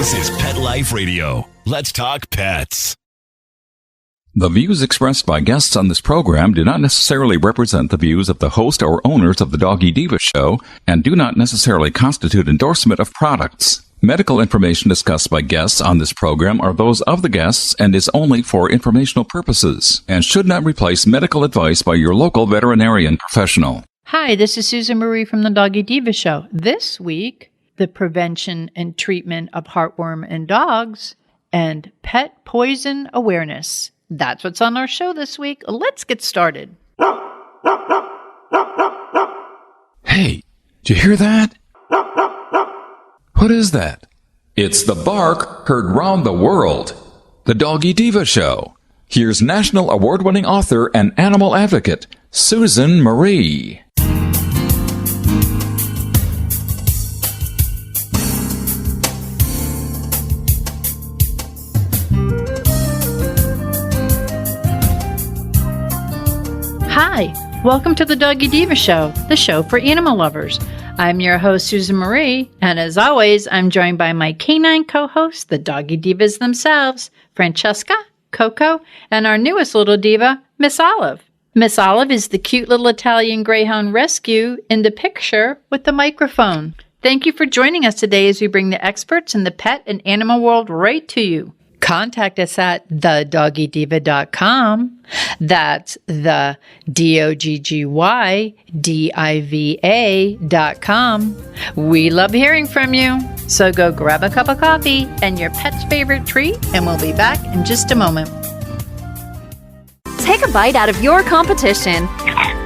This is Pet Life Radio. Let's talk pets. The views expressed by guests on this program do not necessarily represent the views of the host or owners of the Doggy Diva show and do not necessarily constitute endorsement of products. Medical information discussed by guests on this program are those of the guests and is only for informational purposes and should not replace medical advice by your local veterinarian professional. Hi, this is Susan Marie from the Doggy Diva show. This week, the prevention and treatment of heartworm in dogs and pet poison awareness. That's what's on our show this week. Let's get started. Hey, did you hear that? What is that? It's the bark heard round the world. The Doggy Diva show. Here's national award-winning author and animal advocate, Susan Marie. Hi, welcome to the Doggy Diva show, the show for animal lovers. I'm your host, Susan Marie, and as always, I'm joined by my canine co-hosts, the Doggy Divas themselves, Francesca, Coco, and our newest little diva, Miss Olive. Miss Olive is the cute little Italian Greyhound rescue in the picture with the microphone. Thank you for joining us today as we bring the experts in the pet and animal world right to you. Contact us at thedoggydiva.com. That's the DOGGYDIVA.com. We love hearing from you. So go grab a cup of coffee and your pet's favorite treat, and we'll be back in just a moment. Take a bite out of your competition.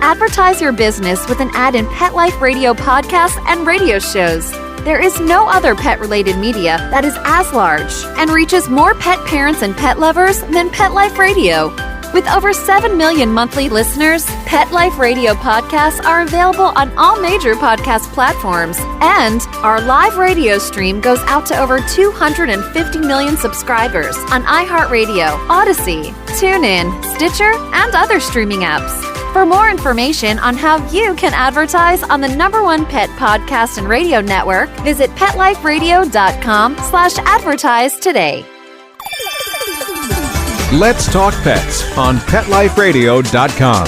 Advertise your business with an ad in Pet Life Radio podcasts and radio shows. There is no other pet-related media that is as large and reaches more pet parents and pet lovers than Pet Life Radio. With over 7 million monthly listeners, Pet Life Radio podcasts are available on all major podcast platforms, and our live radio stream goes out to over 250 million subscribers on iHeartRadio, Odyssey, TuneIn, Stitcher, and other streaming apps. For more information on how you can advertise on the #1 pet podcast and radio network, visit PetLifeRadio.com/advertise today. Let's Talk Pets on PetLifeRadio.com.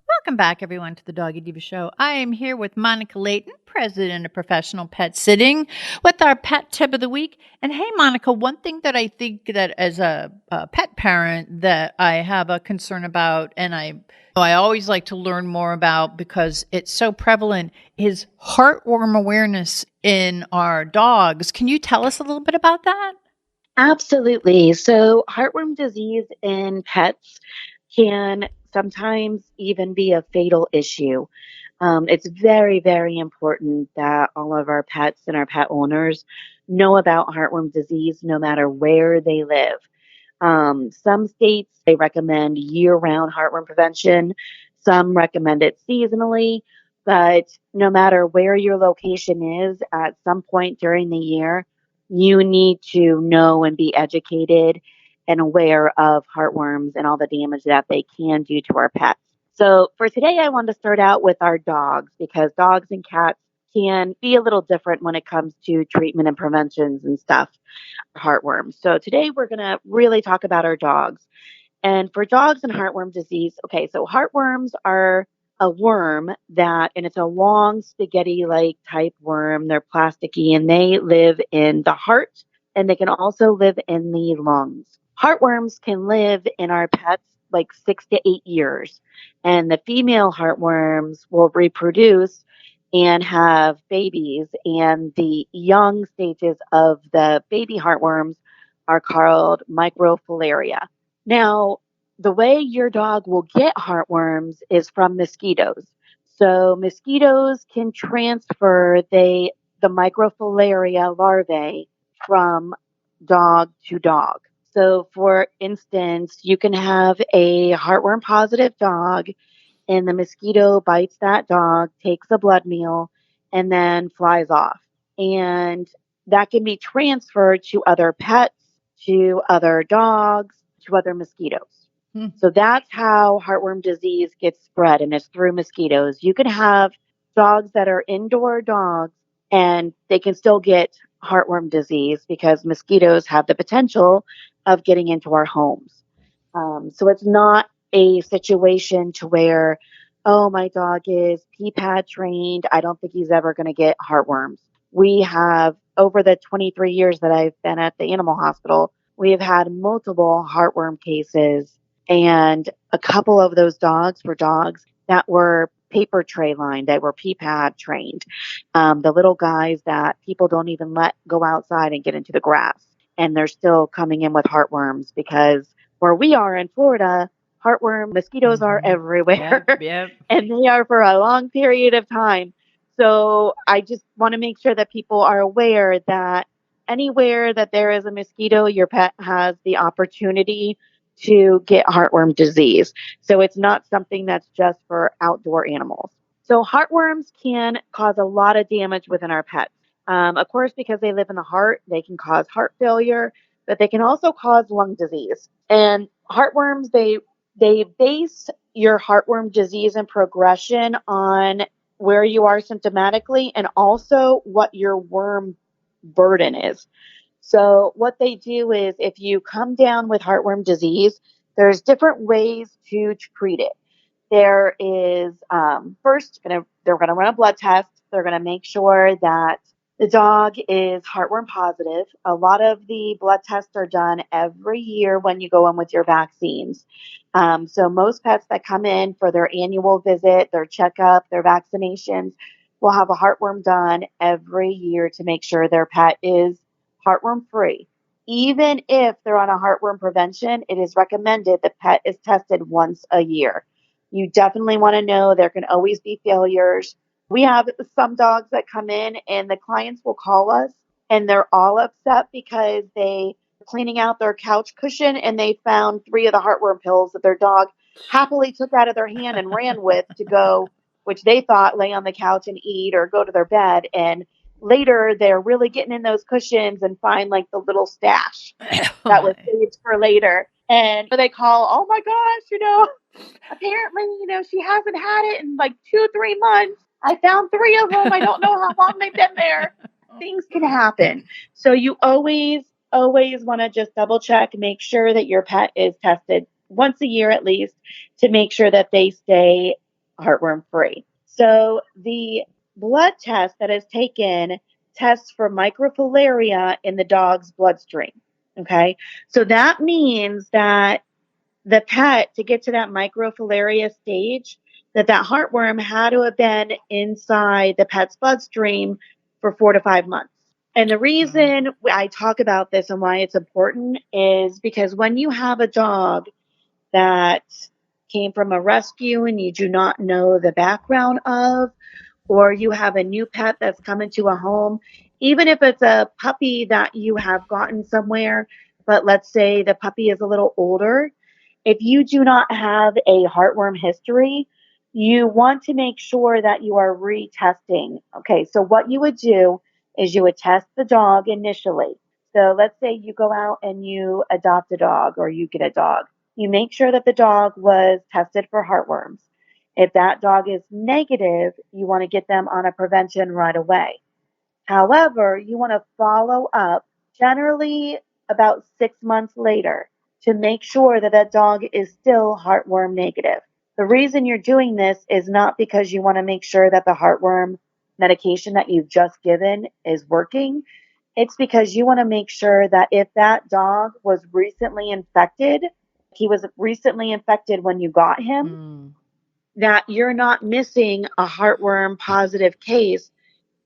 Welcome back, everyone, to the Doggy Diva show. I am here with Monica Leighton, president of Professional Pet Sitting, with our pet tip of the week. And hey, Monica, one thing that I think that as a pet parent that I have a concern about, and I always like to learn more about because it's so prevalent, is heartworm awareness in our dogs. Can you tell us a little bit about that? Absolutely. So heartworm disease in pets can sometimes even be a fatal issue. It's very, very important that all of our pets and our pet owners know about heartworm disease no matter where they live. Some states, they recommend year-round heartworm prevention. Some recommend it seasonally. But no matter where your location is, at some point during the year, you need to know and be educated and aware of heartworms and all the damage that they can do to our pets. So for today, I want to start out with our dogs because dogs and cats can be a little different when it comes to treatment and preventions and stuff, heartworms. So today we're going to really talk about our dogs. And for dogs and heartworm disease, okay, so heartworms are a worm and it's a long spaghetti-like type worm. They're plasticky and they live in the heart and they can also live in the lungs. Heartworms can live in our pets like 6 to 8 years, and the female heartworms will reproduce and have babies, and the young stages of the baby heartworms are called microfilaria. Now, the way your dog will get heartworms is from mosquitoes. So mosquitoes can transfer the microfilaria larvae from dog to dog. So, for instance, you can have a heartworm positive dog and the mosquito bites that dog, takes a blood meal, and then flies off. And that can be transferred to other pets, to other dogs, to other mosquitoes. So that's how heartworm disease gets spread, and it's through mosquitoes. You can have dogs that are indoor dogs, and they can still get heartworm disease because mosquitoes have the potential of getting into our homes. So it's not a situation to where, oh, my dog is pee-pad trained. I don't think he's ever going to get heartworms. We have, over the 23 years that I've been at the animal hospital, we have had multiple heartworm cases, and a couple of those dogs were dogs that were paper tray lined, that were pee-pad trained. The little guys that people don't even let go outside and get into the grass. And they're still coming in with heartworms because where we are in Florida, heartworm mosquitoes are everywhere. Yep. And they are for a long period of time. So I just want to make sure that people are aware that anywhere that there is a mosquito, your pet has the opportunity to get heartworm disease. So it's not something that's just for outdoor animals. So heartworms can cause a lot of damage within our pets. Of course, because they live in the heart, they can cause heart failure, but they can also cause lung disease. And heartworms, they base your heartworm disease and progression on where you are symptomatically and also what your worm burden is. So what they do is if you come down with heartworm disease, there's different ways to treat it. There is first, they're going to run a blood test. They're going to make sure that the dog is heartworm positive. A lot of the blood tests are done every year when you go in with your vaccines. So most pets that come in for their annual visit, their checkup, their vaccinations, will have a heartworm done every year to make sure their pet is heartworm free. Even if they're on a heartworm prevention, it is recommended the pet is tested once a year. You definitely want to know there can always be failures. We have some dogs that come in and the clients will call us and they're all upset because they were cleaning out their couch cushion and they found 3 of the heartworm pills that their dog happily took out of their hand and ran with to go, which they thought lay on the couch and eat or go to their bed. And later they're really getting in those cushions and find like the little stash that was saved for later. And they call, oh my gosh, apparently, she hasn't had it in like 2-3 months. I found 3 of them. I don't know how long they've been there. Things can happen. So you always want to just double check, make sure that your pet is tested once a year at least to make sure that they stay heartworm free. So the blood test that is taken tests for microfilaria in the dog's bloodstream. Okay. So that means that the pet, to get to that microfilaria stage, that heartworm had to have been inside the pet's bloodstream for 4 to 5 months. And the reason I talk about this and why it's important is because when you have a dog that came from a rescue and you do not know the background of, or you have a new pet that's come into a home, even if it's a puppy that you have gotten somewhere, but let's say the puppy is a little older, if you do not have a heartworm history, you want to make sure that you are retesting. Okay, so what you would do is you would test the dog initially. So let's say you go out and you adopt a dog or you get a dog. You make sure that the dog was tested for heartworms. If that dog is negative, you want to get them on a prevention right away. However, you want to follow up generally about 6 months later to make sure that that dog is still heartworm negative. The reason you're doing this is not because you want to make sure that the heartworm medication that you've just given is working. It's because you want to make sure that if that dog was recently infected, he was recently infected when you got him, that you're not missing a heartworm positive case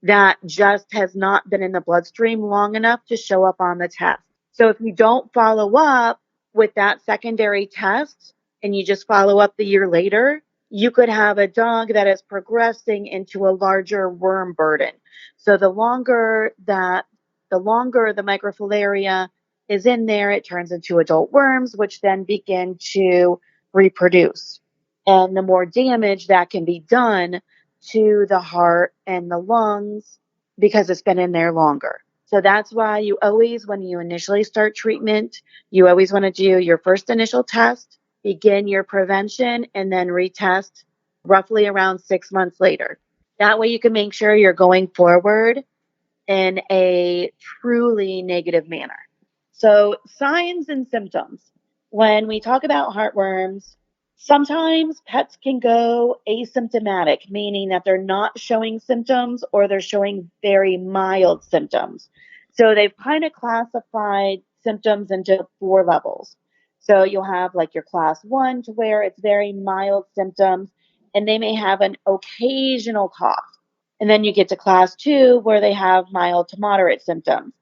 that just has not been in the bloodstream long enough to show up on the test. So if you don't follow up with that secondary test and you just follow up the year later, you could have a dog that is progressing into a larger worm burden. So the longer the microfilaria is in there, it turns into adult worms, which then begin to reproduce. And the more damage that can be done to the heart and the lungs because it's been in there longer. So that's why you always, when you initially start treatment, you always want to do your first initial test, begin your prevention, and then retest roughly around 6 months later. That way you can make sure you're going forward in a truly negative manner. So, signs and symptoms. When we talk about heartworms, sometimes pets can go asymptomatic, meaning that they're not showing symptoms or they're showing very mild symptoms. So, they've kind of classified symptoms into 4 levels. So, you'll have like your class 1 to where it's very mild symptoms, and they may have an occasional cough. And then you get to class 2 where they have mild to moderate symptoms,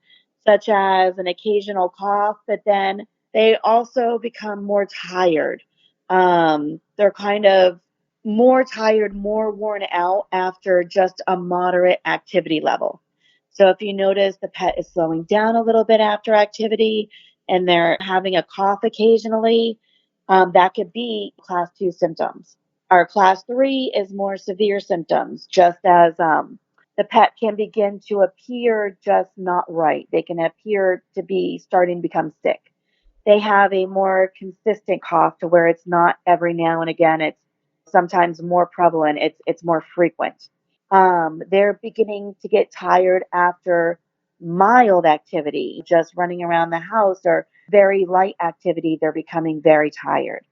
such as an occasional cough, but then they also become more tired. They're kind of more tired, more worn out after just a moderate activity level. So if you notice the pet is slowing down a little bit after activity and they're having a cough occasionally, that could be class 2 symptoms. Our class 3 is more severe symptoms, just as the pet can begin to appear just not right. They can appear to be starting to become sick. They have a more consistent cough to where it's not every now and again. It's sometimes more prevalent. It's more frequent. They're beginning to get tired after mild activity, just running around the house, or very light activity. They're becoming very tired.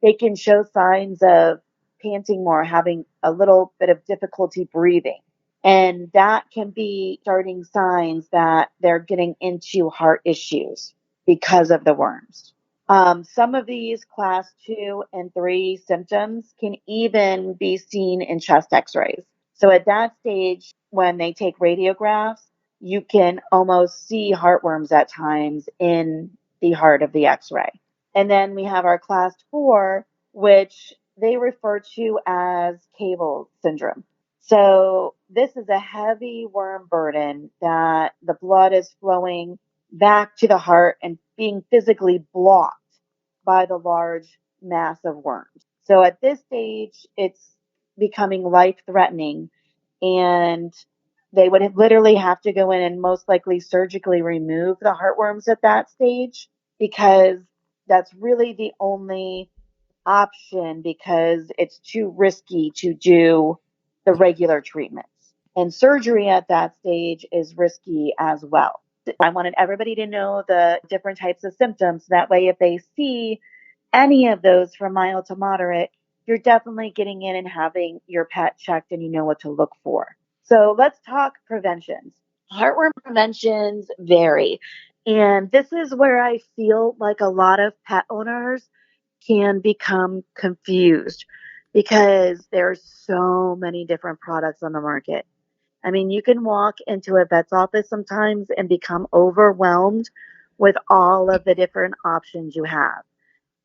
They can show signs of panting more, having a little bit of difficulty breathing. And that can be starting signs that they're getting into heart issues because of the worms. Some of these class 2 and 3 symptoms can even be seen in chest x rays. So at that stage, when they take radiographs, you can almost see heartworms at times in the heart of the x ray. And then we have our class 4, which they refer to as cable syndrome. So this is a heavy worm burden that the blood is flowing back to the heart and being physically blocked by the large mass of worms. So at this stage, it's becoming life threatening, and they would literally have to go in and most likely surgically remove the heartworms at that stage, because that's really the only option, because it's too risky to do the regular treatments. And surgery at that stage is risky as well. I wanted everybody to know the different types of symptoms. That way, if they see any of those from mild to moderate, you're definitely getting in and having your pet checked and you know what to look for. So let's talk preventions. Heartworm preventions vary. And this is where I feel like a lot of pet owners can become confused because there's so many different products on the market. I mean, you can walk into a vet's office sometimes and become overwhelmed with all of the different options you have.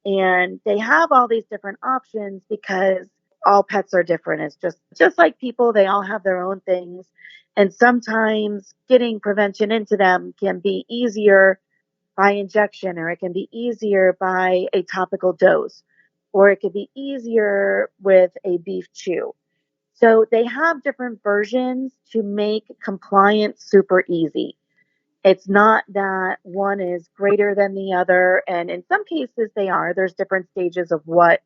And they have all these different options because all pets are different. It's just like people, they all have their own things. And sometimes getting prevention into them can be easier by injection, or it can be easier by a topical dose, or it could be easier with a beef chew. So they have different versions to make compliance super easy. It's not that one is greater than the other. And in some cases, they are. There's different stages of what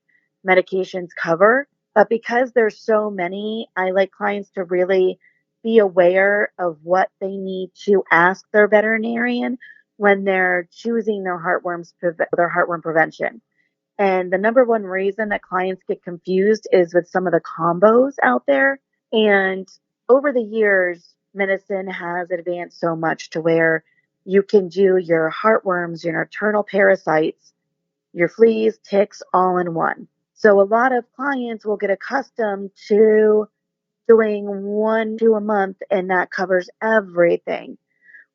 medications cover. But because there's so many, I like clients to really be aware of what they need to ask their veterinarian when they're choosing their their heartworm prevention. And the number one reason that clients get confused is with some of the combos out there. And over the years, medicine has advanced so much to where you can do your heartworms, your nocturnal parasites, your fleas, ticks, all in one. So a lot of clients will get accustomed to doing 1 to a month, and that covers everything.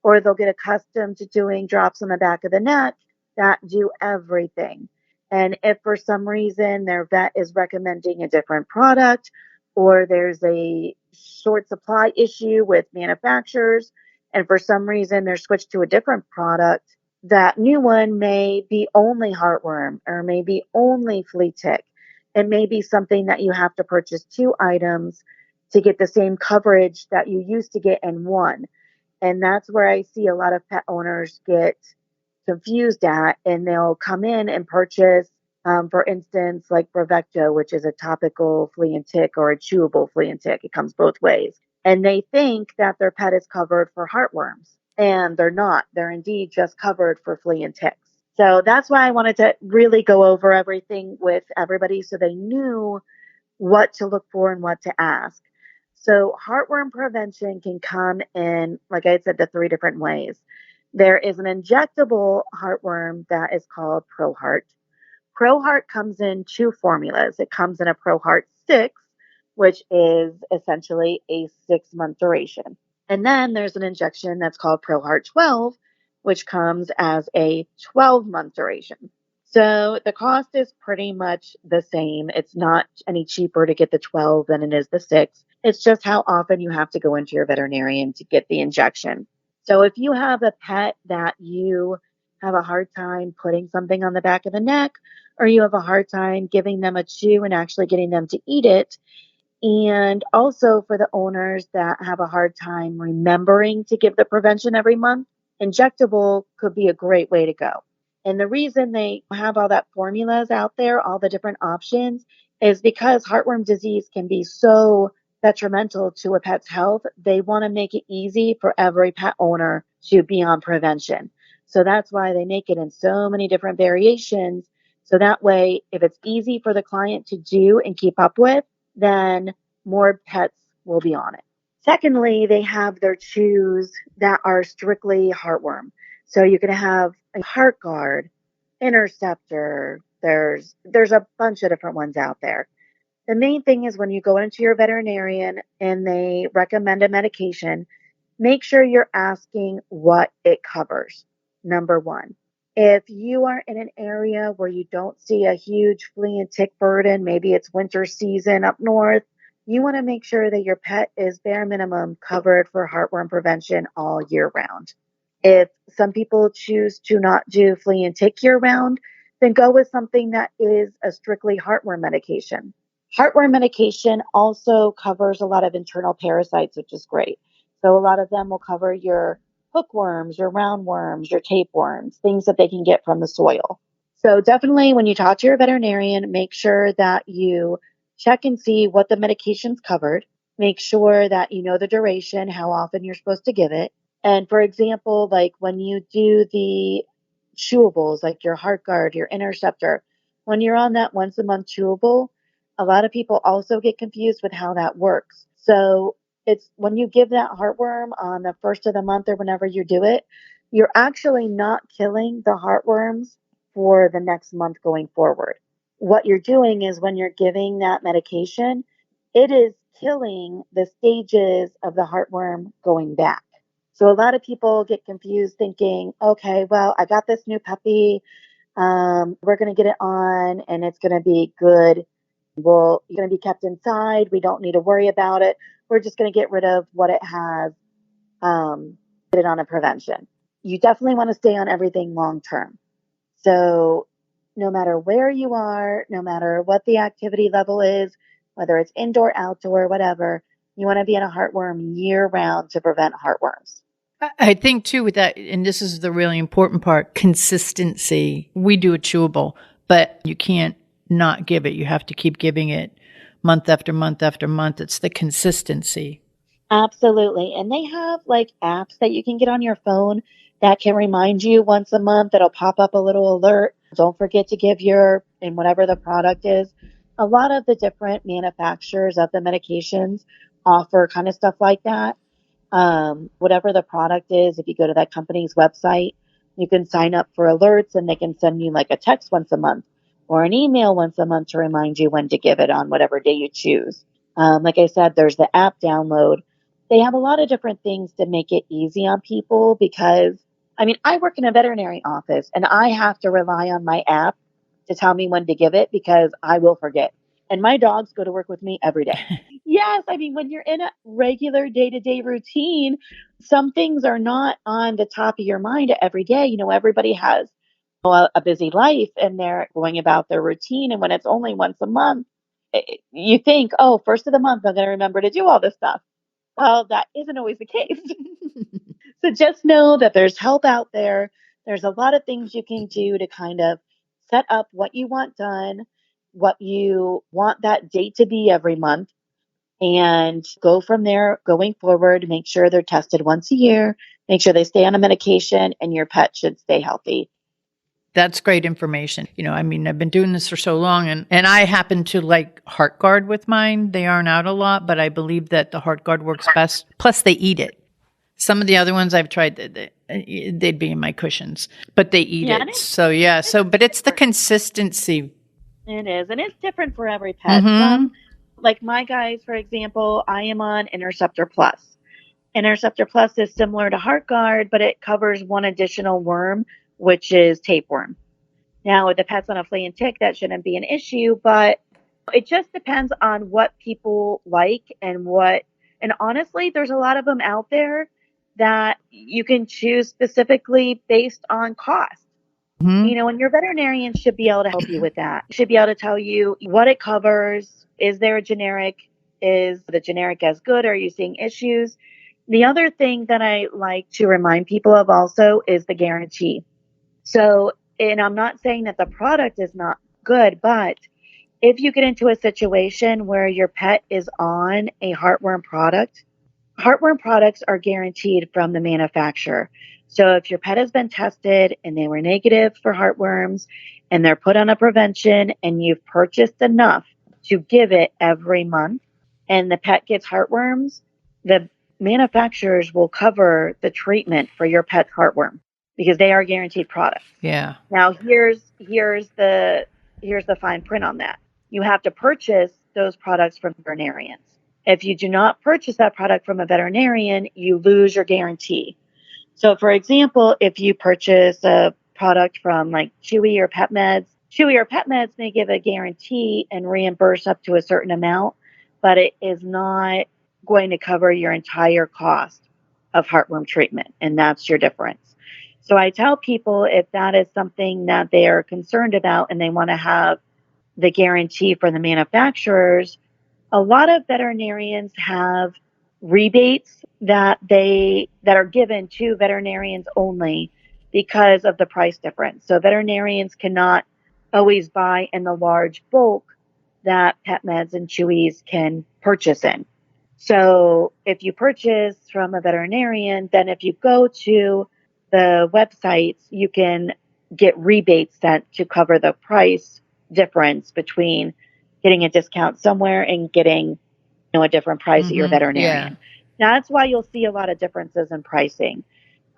Or they'll get accustomed to doing drops on the back of the neck that do everything. And if for some reason their vet is recommending a different product, or there's a short supply issue with manufacturers, and for some reason they're switched to a different product, that new one may be only heartworm or maybe only flea tick. It may be something that you have to purchase 2 items to get the same coverage that you used to get in one. And that's where I see a lot of pet owners get confused at, and they'll come in and purchase For instance, like Bravecto, which is a topical flea and tick or a chewable flea and tick. It comes both ways. And they think that their pet is covered for heartworms, and they're not. They're indeed just covered for flea and ticks. So that's why I wanted to really go over everything with everybody so they knew what to look for and what to ask. So, heartworm prevention can come in, like I said, the three different ways. There is an injectable heartworm that is called ProHeart. ProHeart comes in two formulas. It comes in a ProHeart 6, which is essentially a 6-month duration. And then there's an injection that's called ProHeart 12, which comes as a 12-month duration. So the cost is pretty much the same. It's not any cheaper to get the 12 than it is the 6. It's just how often you have to go into your veterinarian to get the injection. So if you have a pet that you have a hard time putting something on the back of the neck, or you have a hard time giving them a chew and actually getting them to eat it, and also for the owners that have a hard time remembering to give the prevention every month, injectable could be a great way to go. And the reason they have all that formulas out there, all the different options, is because heartworm disease can be so detrimental to a pet's health. They want to make it easy for every pet owner to be on prevention. So that's why they make it in so many different variations. So that way, if it's easy for the client to do and keep up with, then more pets will be on it. Secondly, they have their chews that are strictly heartworm. So you can have a heart guard, interceptor. There's a bunch of different ones out there. The main thing is when you go into your veterinarian and they recommend a medication, make sure you're asking what it covers. Number one. If you are in an area where you don't see a huge flea and tick burden, maybe it's winter season up north, you want to make sure that your pet is bare minimum covered for heartworm prevention all year round. If some people choose to not do flea and tick year round, then go with something that is a strictly heartworm medication. Heartworm medication also covers a lot of internal parasites, which is great. So a lot of them will cover your hookworms, your roundworms, your tapeworms, things that they can get from the soil. So definitely when you talk to your veterinarian, make sure that you check and see what the medication's covered. Make sure that you know the duration, how often you're supposed to give it. And for example, like when you do the chewables, like your heart guard, your interceptor, when you're on that once a month chewable, a lot of people also get confused with how that works. So it's when you give that heartworm on the first of the month or whenever you do it, you're actually not killing the heartworms for the next month going forward. What you're doing is when you're giving that medication, it is killing the stages of the heartworm going back. So a lot of people get confused thinking, okay, well, I got this new puppy. We're going to get it on and it's going to be good. Well, you're going to be kept inside. We don't need to worry about it. We're just going to get rid of what it has, get it on a prevention. You definitely want to stay on everything long term. So no matter where you are, no matter what the activity level is, whether it's indoor, outdoor, whatever, you want to be in a heartworm year round to prevent heartworms. I think too with that, and this is the really important part, consistency. We do a chewable, but you can't not give it. You have to keep giving it month after month after month. It's the consistency. Absolutely. And they have like apps that you can get on your phone that can remind you once a month. That'll pop up a little alert. Don't forget to give and whatever the product is. A lot of the different manufacturers of the medications offer kind of stuff like that. Whatever the product is, if you go to that company's website, you can sign up for alerts and they can send you like a text once a month or an email once a month to remind you when to give it on whatever day you choose. Like I said, there's the app download. They have a lot of different things to make it easy on people because, I mean, I work in a veterinary office and I have to rely on my app to tell me when to give it because I will forget. And my dogs go to work with me every day. Yes, I mean, when you're in a regular day-to-day routine, some things are not on the top of your mind every day. You know, everybody has a busy life and they're going about their routine. And when it's only once a month, you think, oh, first of the month, I'm going to remember to do all this stuff. Well, that isn't always the case. So just know that there's help out there. There's a lot of things you can do to kind of set up what you want done, what you want that date to be every month, and go from there going forward. Make sure they're tested once a year, make sure they stay on a medication, and your pet should stay healthy. That's great information. I mean, I've been doing this for so long, and I happen to like HeartGuard with mine. They aren't out a lot, but I believe that the HeartGuard works best. Plus, they eat it. Some of the other ones I've tried, they'd be in my cushions, but they eat it. So, yeah. But it's the consistency. It is. And it's different for every pet. Some, like my guys, for example, I am on Interceptor Plus. Interceptor Plus is similar to HeartGuard, but it covers one additional worm, which is tapeworm. Now, with the pets on a flea and tick, that shouldn't be an issue, but it just depends on what people like and honestly, there's a lot of them out there that you can choose specifically based on cost. And your veterinarian should be able to help you with that. Should be able to tell you what it covers. Is there a generic? Is the generic as good? Are you seeing issues? The other thing that I like to remind people of also is the guarantee. So, and I'm not saying that the product is not good, but if you get into a situation where your pet is on a heartworm product, heartworm products are guaranteed from the manufacturer. So if your pet has been tested and they were negative for heartworms and they're put on a prevention and you've purchased enough to give it every month and the pet gets heartworms, the manufacturers will cover the treatment for your pet's heartworm because they are guaranteed products. Yeah. Now here's the fine print on that. You have to purchase those products from veterinarians. If you do not purchase that product from a veterinarian, you lose your guarantee. So for example, if you purchase a product from like Chewy or Pet Meds may give a guarantee and reimburse up to a certain amount, but it is not going to cover your entire cost of heartworm treatment. And that's your difference. So I tell people if that is something that they are concerned about and they want to have the guarantee for the manufacturers, a lot of veterinarians have rebates that are given to veterinarians only because of the price difference. So veterinarians cannot always buy in the large bulk that Pet Meds and Chewy's can purchase in. So if you purchase from a veterinarian, then if you go to the websites, you can get rebates sent to cover the price difference between getting a discount somewhere and getting a different price at your veterinarian. Yeah. That's why you'll see a lot of differences in pricing.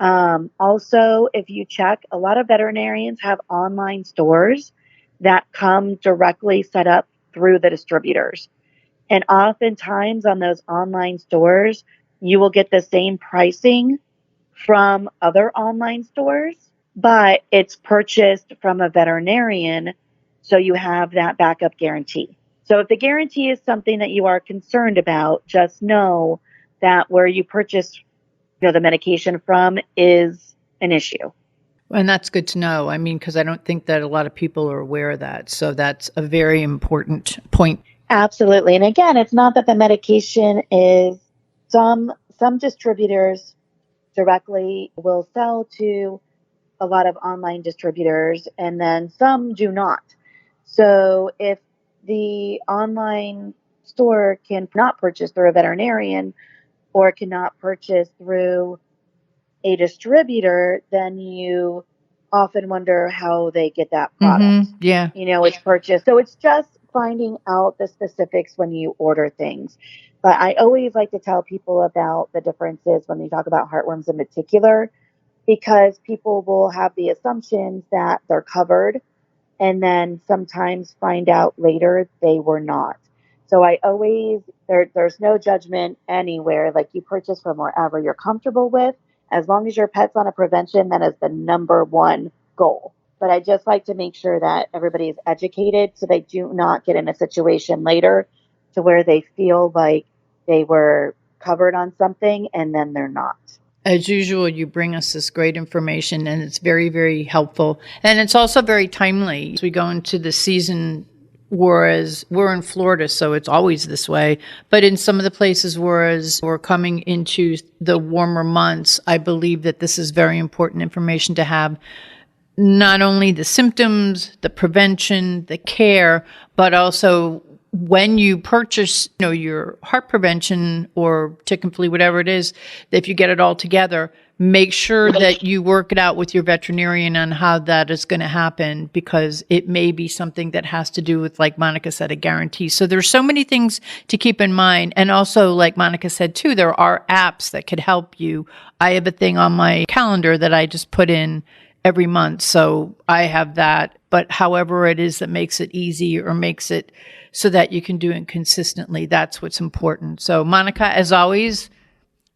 Also, if you check, a lot of veterinarians have online stores that come directly set up through the distributors. And oftentimes on those online stores, you will get the same pricing from other online stores, but it's purchased from a veterinarian, so you have that backup guarantee. So if the guarantee is something that you are concerned about, just know that where you purchase the medication from is an issue. And that's good to know. I mean, because I don't think that a lot of people are aware of that. So that's a very important point. Absolutely. And again, it's not that the medication is some distributors directly will sell to a lot of online distributors, and then some do not. So if the online store cannot purchase through a veterinarian or cannot purchase through a distributor, then you often wonder how they get that product. Yeah. It's purchased. So it's just finding out the specifics when you order things. But I always like to tell people about the differences when we talk about heartworms in particular, because people will have the assumptions that they're covered and then sometimes find out later they were not. So I always, there's no judgment anywhere. Like, you purchase from wherever you're comfortable with. As long as your pet's on a prevention, that is the number one goal. But I just like to make sure that everybody is educated so they do not get in a situation later to where they feel like they were covered on something and then they're not. As usual, you bring us this great information, and it's very, very helpful. And it's also very timely. As we go into the season, whereas we're in Florida, so it's always this way. But in some of the places, whereas we're coming into the warmer months, I believe that this is very important information to have. not only the symptoms, the prevention, the care, but also when you purchase, your heart prevention or chicken flea, whatever it is, if you get it all together, make sure that you work it out with your veterinarian on how that is going to happen, because it may be something that has to do with, like Monica said, a guarantee. So there's so many things to keep in mind. And also, like Monica said too, there are apps that could help you. I have a thing on my calendar that I just put in every month. So I have that, but however it is that makes it easy or makes it so that you can do it consistently, that's what's important. So Monica, as always,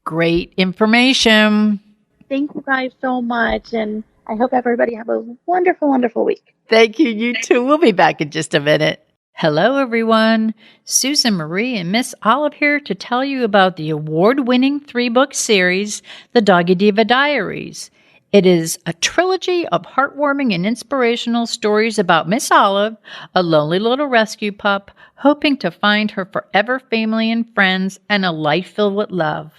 great information. Thank you guys so much. And I hope everybody have a wonderful, wonderful week. Thank you. You too. We'll be back in just a minute. Hello, everyone. Susan Marie and Miss Olive here to tell you about the award-winning 3-book series, The Doggy Diva Diaries. It is a trilogy of heartwarming and inspirational stories about Miss Olive, a lonely little rescue pup, hoping to find her forever family and friends and a life filled with love.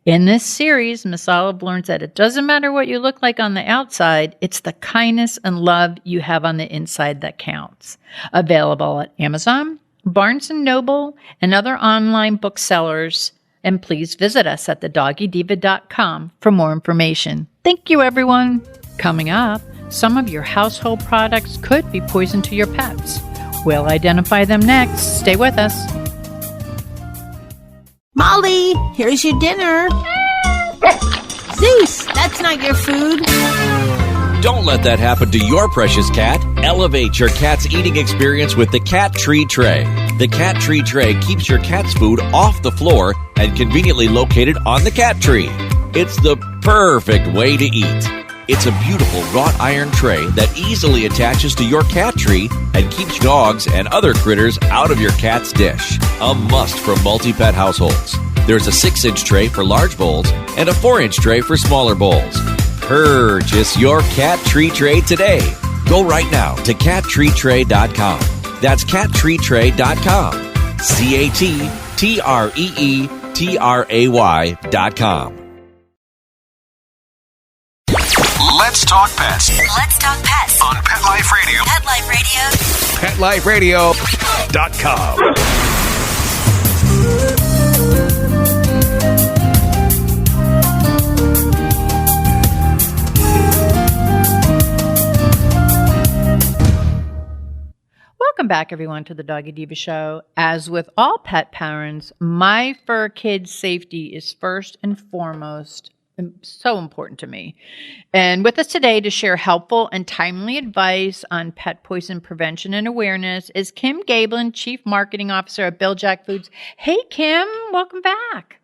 In this series, Miss Olive learns that it doesn't matter what you look like on the outside, it's the kindness and love you have on the inside that counts. Available at Amazon, Barnes & Noble, and other online booksellers. And please visit us at thedoggydiva.com for more information. Thank you, everyone. Coming up, some of your household products could be poison to your pets. We'll identify them next. Stay with us. Molly, here's your dinner. Zeus, that's not your food. Don't let that happen to your precious cat. Elevate your cat's eating experience with the Cat Tree Tray. The Cat Tree Tray keeps your cat's food off the floor and conveniently located on the cat tree. It's the perfect way to eat. It's a beautiful wrought iron tray that easily attaches to your cat tree and keeps dogs and other critters out of your cat's dish. A must for multi-pet households. There's a 6-inch tray for large bowls and a 4-inch tray for smaller bowls. Purchase your Cat Tree Tray today. Go right now to cattreetray.com. That's cattreetray.com. CATTREETRAY.com. Let's talk pets Let's talk pets on Pet Life Radio. Pet Life Radio. PetLifeRadio.com. Welcome back, everyone, to the Doggy Diva Show. As with all pet parents, my fur kid's safety is first and foremost so important to me. And with us today to share helpful and timely advice on pet poison prevention and awareness is Kim Gaebelein, Chief Marketing Officer at Bil-Jac Foods. Hey, Kim, welcome back.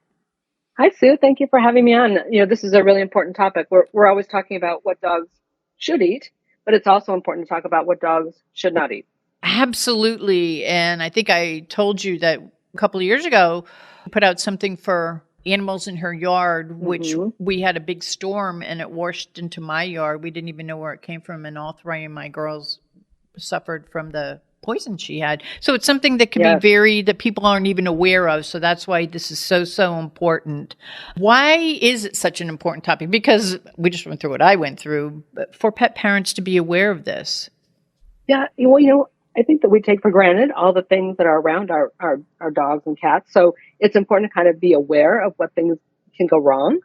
Hi, Sue. Thank you for having me on. This is a really important topic. We're always talking about what dogs should eat, but it's also important to talk about what dogs should not eat. Absolutely. And I think I told you that a couple of years ago, I put out something for animals in her yard, which we had a big storm and it washed into my yard. We didn't even know where it came from. And all 3 of my girls suffered from the poison she had. So it's something that can be that people aren't even aware of. So that's why this is so important. Why is it such an important topic? Because we just went through what I went through, but for pet parents to be aware of this. Yeah. I think that we take for granted all the things that are around our dogs and cats. So it's important to kind of be aware of what things can go wrong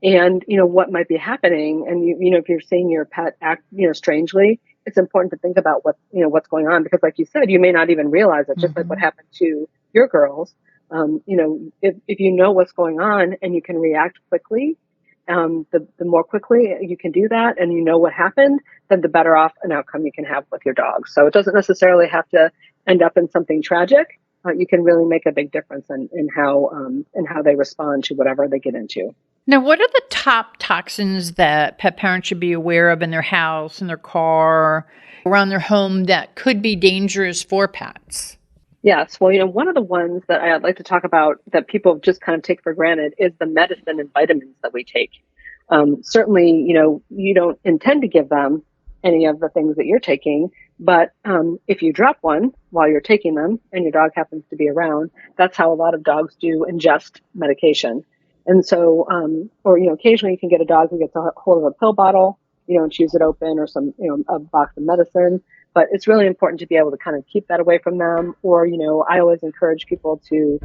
and, what might be happening. And, if you're seeing your pet act, strangely, it's important to think about what's going on. Because like you said, you may not even realize it, just like what happened to your girls. If you know what's going on and you can react quickly, the more quickly you can do that and you know what happened, then the better off an outcome you can have with your dog. So it doesn't necessarily have to end up in something tragic. You can really make a big difference in how they respond to whatever they get into. Now, what are the top toxins that pet parents should be aware of in their house, in their car, around their home that could be dangerous for pets? Yes. Well, one of the ones that I'd like to talk about that people just kind of take for granted is the medicine and vitamins that we take. Certainly, you don't intend to give them any of the things that you're taking, but if you drop one while you're taking them and your dog happens to be around, that's how a lot of dogs do ingest medication. And so, occasionally you can get a dog who gets a hold of a pill bottle, and choose it open, or some, a box of medicine. But it's really important to be able to kind of keep that away from them. Or, I always encourage people to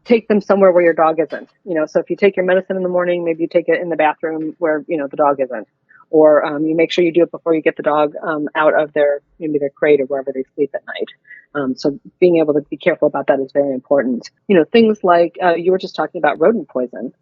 take them somewhere where your dog isn't. So if you take your medicine in the morning, maybe you take it in the bathroom where, the dog isn't. Or you make sure you do it before you get the dog out of maybe their crate or wherever they sleep at night. So being able to be careful about that is very important. Things like you were just talking about rodent poison.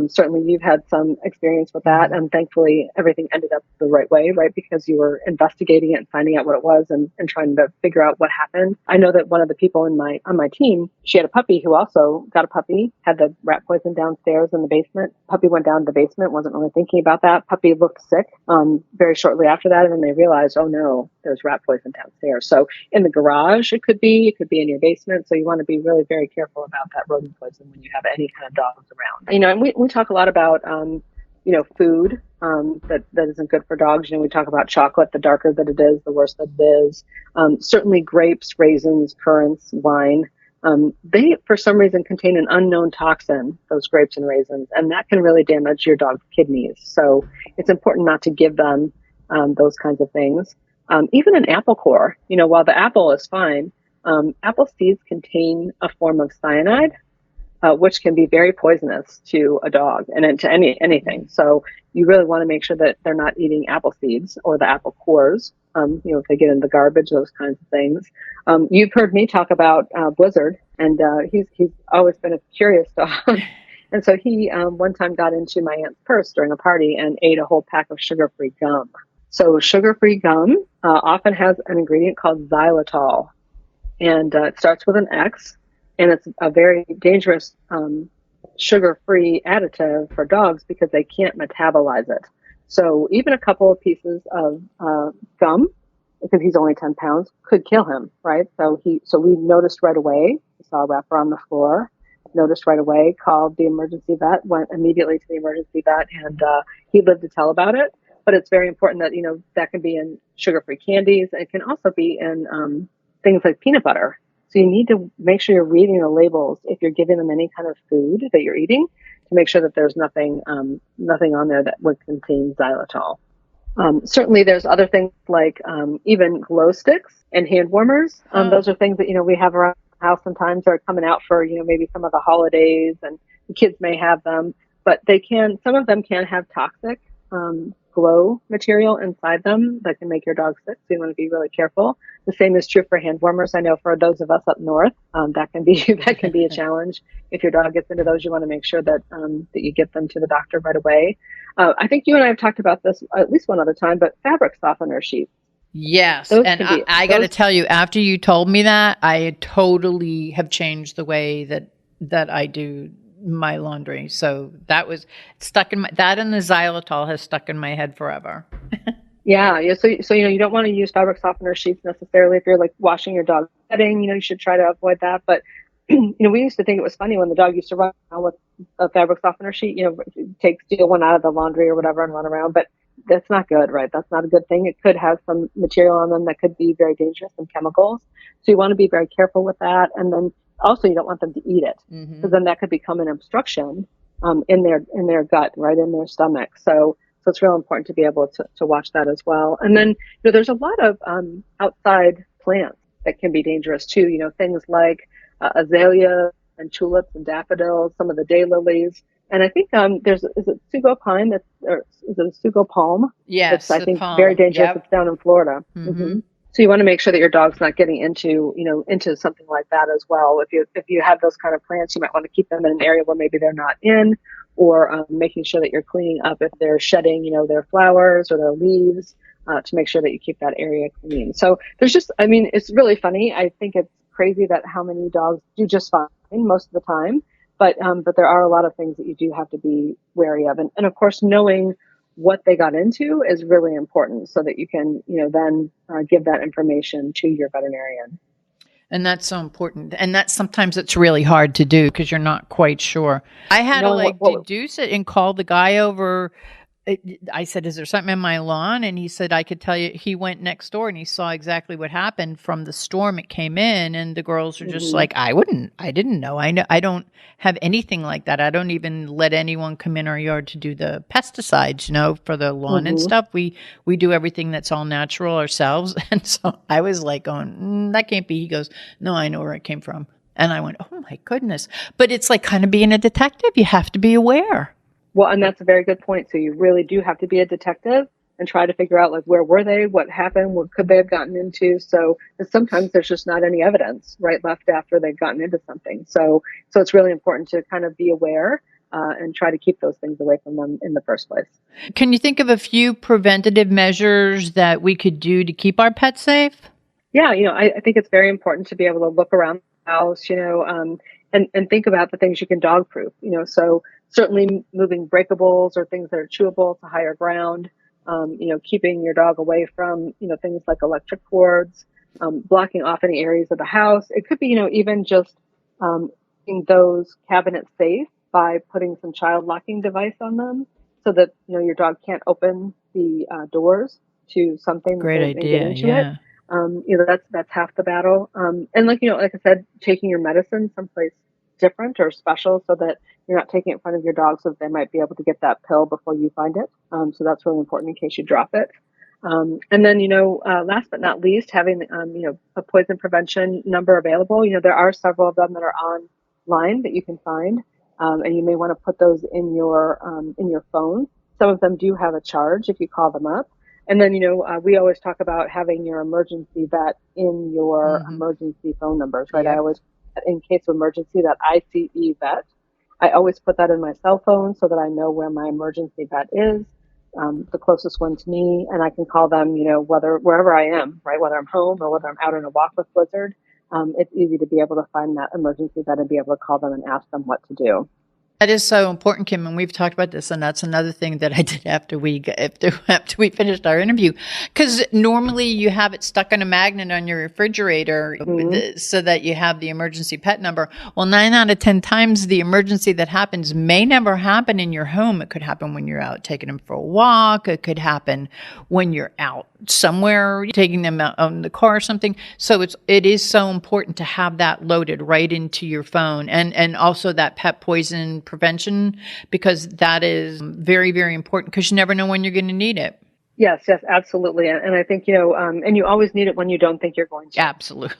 Certainly you've had some experience with that, and thankfully everything ended up the right way, right? Because you were investigating it and finding out what it was and trying to figure out what happened. I know that one of the people on my team, she had a puppy who also got a puppy, had the rat poison downstairs in the basement. Puppy went down to the basement, wasn't really thinking about that. Puppy looked sick very shortly after that, and then they realized, oh no, there's rat poison downstairs. So in the garage, it could be in your basement. So you want to be really very careful about that rodent poison when you have any kind of dogs around. And we talk a lot about, food that isn't good for dogs. We talk about chocolate. The darker that it is, the worse that it is. Certainly grapes, raisins, currants, wine. They, for some reason, contain an unknown toxin, those grapes and raisins, and that can really damage your dog's kidneys. So it's important not to give them those kinds of things. Even an apple core, while the apple is fine, apple seeds contain a form of cyanide, which can be very poisonous to a dog and to anything. So you really want to make sure that they're not eating apple seeds or the apple cores. If they get in the garbage, those kinds of things. You've heard me talk about Blizzard, and he's always been a curious dog. And so he one time got into my aunt's purse during a party and ate a whole pack of sugar-free gum. So sugar-free gum often has an ingredient called xylitol, and it starts with an X. And it's a very dangerous sugar-free additive for dogs because they can't metabolize it. So even a couple of pieces of gum, because he's only 10 pounds, could kill him, right? So we noticed right away. We saw a wrapper on the floor, noticed right away, called the emergency vet, went immediately to the emergency vet, and he lived to tell about it. But it's very important that, that can be in sugar-free candies. It can also be in things like peanut butter. So you need to make sure you're reading the labels if you're giving them any kind of food that you're eating, to make sure that there's nothing on there that would contain xylitol. Certainly there's other things like even glow sticks and hand warmers. Those are things that, we have around the house sometimes, are coming out for, maybe some of the holidays, and the kids may have them, but some of them can have toxic glow material inside them that can make your dog sick. So you want to be really careful. The same is true for hand warmers. I know for those of us up north, that can be a challenge. If your dog gets into those, you want to make sure that you get them to the doctor right away. I think you and I have talked about this at least one other time, but fabric softener sheets. Yes. And I got to tell you, after you told me that, I totally have changed the way that I do my laundry. So that was stuck in that, and the xylitol has stuck in my head forever. Yeah. So you don't want to use fabric softener sheets necessarily if you're like washing your dog's bedding. You should try to avoid that. But we used to think it was funny when the dog used to run around with a fabric softener sheet. Steal one out of the laundry or whatever and run around. But that's not good, right? That's not a good thing. It could have some material on them that could be very dangerous, and chemicals. So you want to be very careful with that. And then also, you don't want them to eat it, because then that could become an obstruction in their gut, right in their stomach. So it's real important to be able to watch that as well. And then there's a lot of outside plants that can be dangerous too. Things like azalea and tulips and daffodils, some of the daylilies. And I think is it Sugo pine is it a Sugo palm? Yes, it's, I think palm. Very dangerous. Yep. It's down in Florida. Mm-hmm. So you want to make sure that your dog's not getting into something like that as well. If you have those kind of plants, you might want to keep them in an area where maybe they're not in, or making sure that you're cleaning up if they're shedding, their flowers or their leaves, to make sure that you keep that area clean. So there's it's really funny. I think it's crazy that how many dogs do just fine most of the time, but there are a lot of things that you do have to be wary of, and of course knowing what they got into is really important, so that you can, then give that information to your veterinarian. And that's so important. And sometimes it's really hard to do because you're not quite sure. I had to deduce it and call the guy over I said, is there something in my lawn? And he said, I could tell you. He went next door and he saw exactly what happened from the storm. It came in, and the girls are just like, I didn't know. I don't have anything like that. I don't even let anyone come in our yard to do the pesticides, for the lawn and stuff. We do everything that's all natural ourselves. And so I was like going, that can't be. He goes, no, I know where it came from. And I went, oh my goodness. But it's like kind of being a detective. You have to be aware. Well, and that's a very good point. So you really do have to be a detective and try to figure out, like, where were they, what happened, what could they have gotten into. So sometimes there's just not any evidence left after they've gotten into something. So it's really important to kind of be aware and try to keep those things away from them in the first place. Can you think of a few preventative measures that we could do to keep our pets safe? Yeah, I think it's very important to be able to look around the house, and think about the things you can dog proof, so certainly moving breakables or things that are chewable to higher ground, keeping your dog away from, things like electric cords, blocking off any areas of the house. It could be, even just keeping those cabinets safe by putting some child locking device on them so that, your dog can't open the doors to something. Great idea. And get into it. That's half the battle. And like I said, taking your medicine someplace different or special so that you're not taking it in front of your dog so that they might be able to get that pill before you find it. So that's really important in case you drop it. And then, last but not least, having, a poison prevention number available. There are several of them that are online that you can find. And you may want to put those in your phone. Some of them do have a charge if you call them up. And then, we always talk about having your emergency vet in your emergency phone numbers, right? Yep. I always, in case of emergency, that ICE vet. I always put that in my cell phone so that I know where my emergency vet is, the closest one to me, and I can call them, wherever I am, right? Whether I'm home or whether I'm out on a walk with Blizzard, it's easy to be able to find that emergency vet and be able to call them and ask them what to do. That is so important, Kim, and we've talked about this, and that's another thing that I did after we finished our interview. Because normally you have it stuck on a magnet on your refrigerator so that you have the emergency pet number. Well, 9 out of 10 times the emergency that happens may never happen in your home. It could happen when you're out taking them for a walk. It could happen when you're out somewhere taking them out in the car or something. So it is so important to have that loaded right into your phone, and also that pet poison prevention, because that is very, very important, because you never know when you're going to need it. Yes, absolutely. And I think, and you always need it when you don't think you're going to. Absolutely.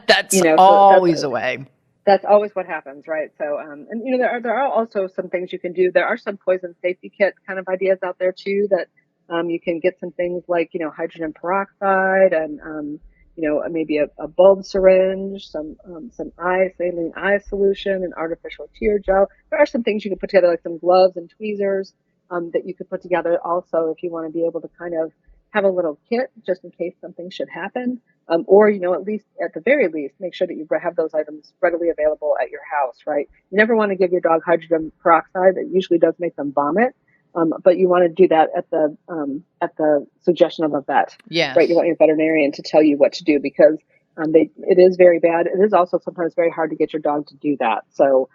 That's always a way. That's always what happens, right? So, and there are also some things you can do. There are some poison safety kit kind of ideas out there too, that you can get some things like, hydrogen peroxide and, maybe a bulb syringe, some saline eye solution, and artificial tear gel. There are some things you can put together, like some gloves and tweezers that you could put together also if you want to be able to kind of have a little kit just in case something should happen. Or, at the very least, make sure that you have those items readily available at your house, right? You never want to give your dog hydrogen peroxide. It usually does make them vomit. But you want to do that at the suggestion of a vet. Yes. Right. You want your veterinarian to tell you what to do, because it is very bad. It is also sometimes very hard to get your dog to do that. So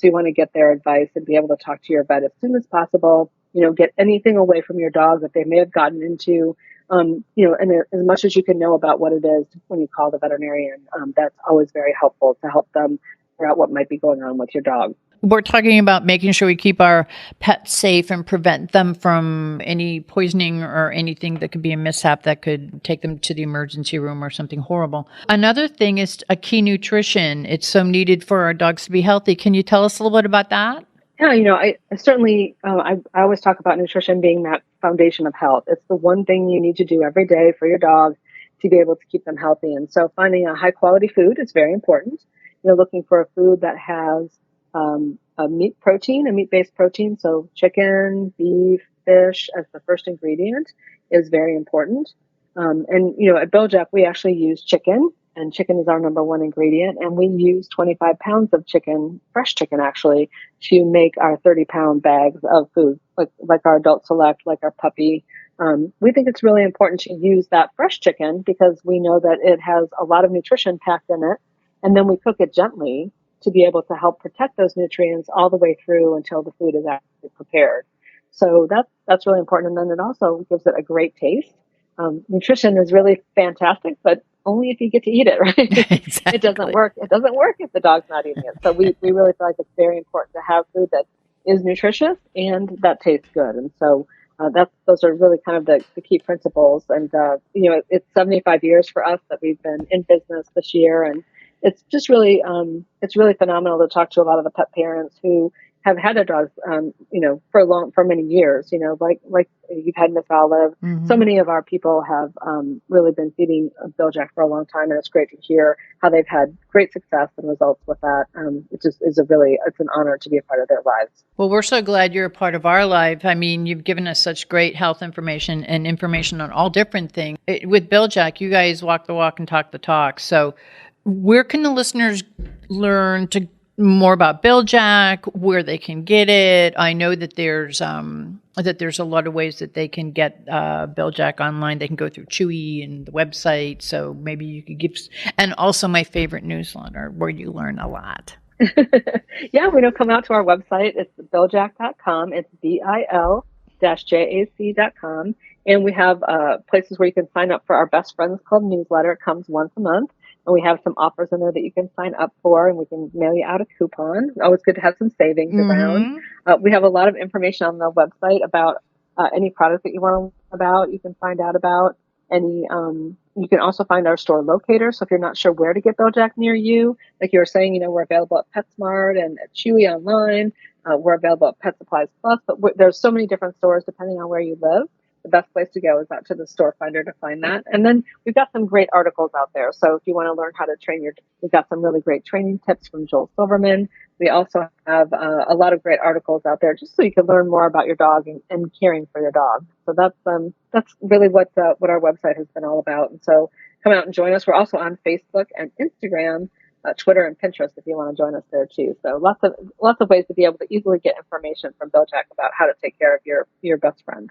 you want to get their advice and be able to talk to your vet as soon as possible. Get anything away from your dog that they may have gotten into. And as much as you can know about what it is when you call the veterinarian, that's always very helpful to help them figure out what might be going on with your dog. We're talking about making sure we keep our pets safe and prevent them from any poisoning or anything that could be a mishap that could take them to the emergency room or something horrible. Another thing is a key nutrition. It's so needed for our dogs to be healthy. Can you tell us a little bit about that? Yeah, I certainly, I always talk about nutrition being that foundation of health. It's the one thing you need to do every day for your dog to be able to keep them healthy. And so finding a high quality food is very important. Looking for a food that has a meat-based protein. So chicken, beef, fish as the first ingredient is very important. At Bil-Jac, we actually use chicken, and chicken is our number one ingredient. And we use 25 pounds of chicken, fresh chicken actually, to make our 30-pound bags of food, like our Adult Select, like our puppy. We think it's really important to use that fresh chicken because we know that it has a lot of nutrition packed in it. And then we cook it gently to be able to help protect those nutrients all the way through until the food is actually prepared. So that's really important. And then it also gives it a great taste. Nutrition is really fantastic, but only if you get to eat it, right? Exactly. It doesn't work. It doesn't work if the dog's not eating it. So we really feel like it's very important to have food that is nutritious and that tastes good. And so those are really kind of the key principles. And it's 75 years for us that we've been in business this year, and it's just really it's really phenomenal to talk to a lot of the pet parents who have had their dogs, for many years. Like you've had Miss Olive. Mm-hmm. So many of our people have really been feeding Bil-Jac for a long time, and it's great to hear how they've had great success and results with that. It just is it's an honor to be a part of their lives. Well, we're so glad you're a part of our life. I mean, you've given us such great health information and information on all different things. With Bil-Jac, you guys walk the walk and talk the talk. So where can the listeners learn more about Bil-Jac, where they can get it? I know that there's a lot of ways that they can get Bil-Jac online. They can go through Chewy and the website. So maybe you could give, and also my favorite newsletter where you learn a lot. Yeah, come out to our website. It's biljac.com. It's BIL-JAC.com. And we have places where you can sign up for our Best Friends Club newsletter. It comes once a month. And we have some offers in there that you can sign up for, and we can mail you out a coupon. Always good to have some savings around. We have a lot of information on the website about any product that you want to learn about. You can find out about any. You can also find our store locator. So if you're not sure where to get Bil-Jac near you, like you were saying, we're available at PetSmart and at Chewy online. We're available at Pet Supplies Plus, but there's so many different stores depending on where you live. The best place to go is out to the store finder to find that. And then we've got some great articles out there. So if you want to learn how to train we've got some really great training tips from Joel Silverman. We also have a lot of great articles out there just so you can learn more about your dog and caring for your dog. So that's really what our website has been all about. And so come out and join us. We're also on Facebook and Instagram, Twitter and Pinterest if you want to join us there too. So lots of ways to be able to easily get information from Bil-Jac about how to take care of your best friend.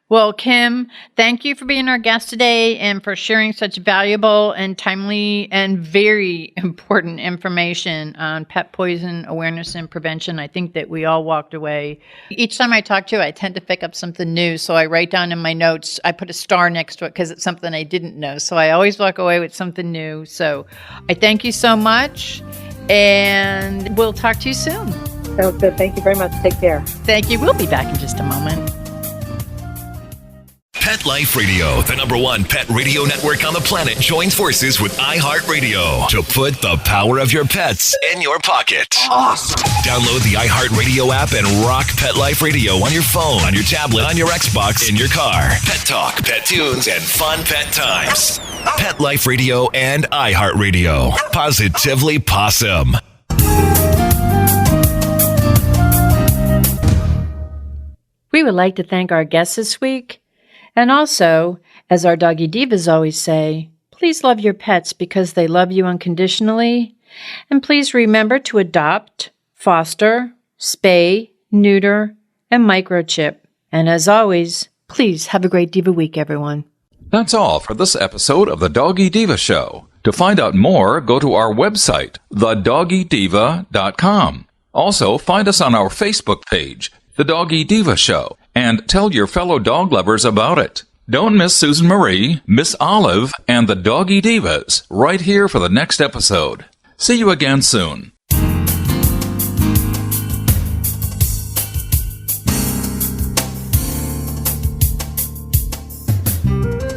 Well, Kim, thank you for being our guest today and for sharing such valuable and timely and very important information on pet poison awareness and prevention. I think that we all walked away. Each time I talk to you, I tend to pick up something new. So I write down in my notes, I put a star next to it because it's something I didn't know. So I always walk away with something new. So I thank you so much, and we'll talk to you soon. Sounds good. Thank you very much. Take care. Thank you. We'll be back in just a moment. Pet Life Radio, the #1 pet radio network on the planet, joins forces with iHeartRadio to put the power of your pets in your pocket. Awesome! Download the iHeartRadio app and rock Pet Life Radio on your phone, on your tablet, on your Xbox, in your car. Pet talk, pet tunes, and fun pet times. Pet Life Radio and iHeartRadio. Positively Possum. We would like to thank our guests this week. And also, as our Doggy Divas always say, please love your pets because they love you unconditionally. And please remember to adopt, foster, spay, neuter, and microchip. And as always, please have a great Diva week, everyone. That's all for this episode of the Doggy Diva Show. To find out more, go to our website, thedoggydiva.com. Also, find us on our Facebook page, The Doggy Diva Show, and tell your fellow dog lovers about it. Don't miss Susan Marie, Miss Olive, and the Doggy Divas right here for the next episode. See you again soon.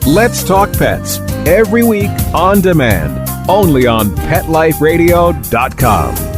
Let's Talk Pets, every week on demand, only on PetLifeRadio.com.